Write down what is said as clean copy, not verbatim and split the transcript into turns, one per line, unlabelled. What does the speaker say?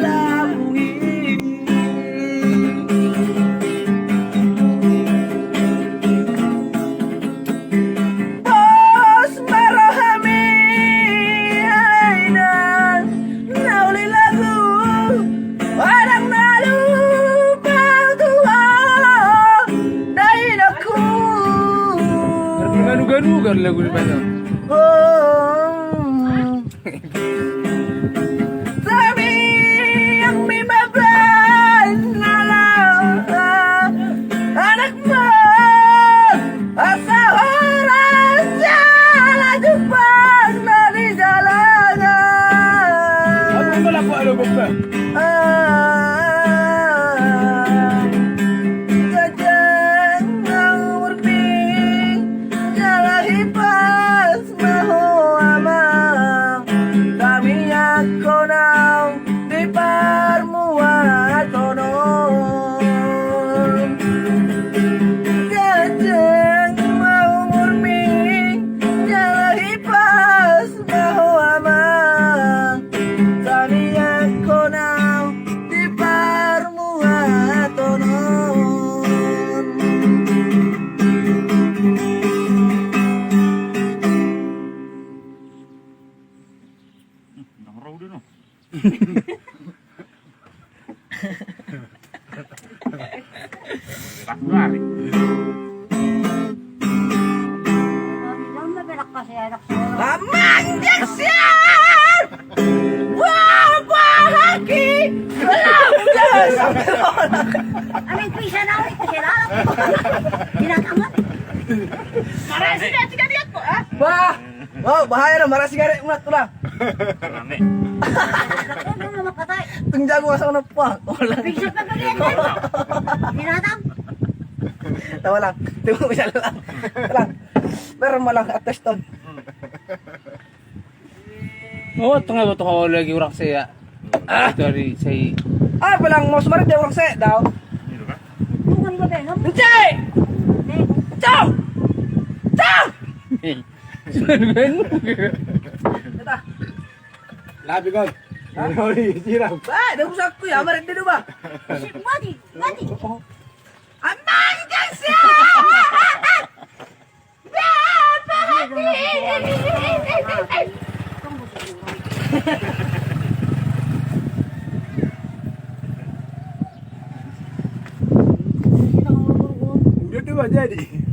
labuhi. Bos marahami alay nauli lagu walang nalupang tuwa dahil ako
Ganugan lagu ni mana?
sabi ang may babay na lang anak mo asawa rasya lajupang nalijalangan.
Aku malah buat ada bukan.
Kajang ang murping jalahi pas maho amang kami ako nang di parmuat tonon. Kajang mau murping jalahi pas maho amang kami ako nang di parmuat tonon.
Nang raw din oh. Tak balik.
Amang Jackson! Wow, bahagi! Walang Diyos!
Aming pisa na ulit kasi lang. Tinatangan. Marasi na, tiga-tiga ko, ha?
Bah! Wow, bahaya na, marasi gari, umat ko lang.
Rame.
Ako na makatay.
Tungja ko sa unang pa. Wala.
Pisa pa ganyan. Tinatang.
Tawa lang. Tingnan mo siya lang. Lang. Pero malang atas ton.
Oh, tengah betul kau lagi orang saya. Dari saya.
Ah, palang mau sumarit dia orang saya daw.
Dito ka?
Tungan ko ba, no?
Encay! Ciao! Ciao! Ito.
Labi kau. Hari siram.
Ba, dah usah aku ya, marit dia ba?
Si Wadi, Wadi.
Amang Jackson!
Udah dua jadi.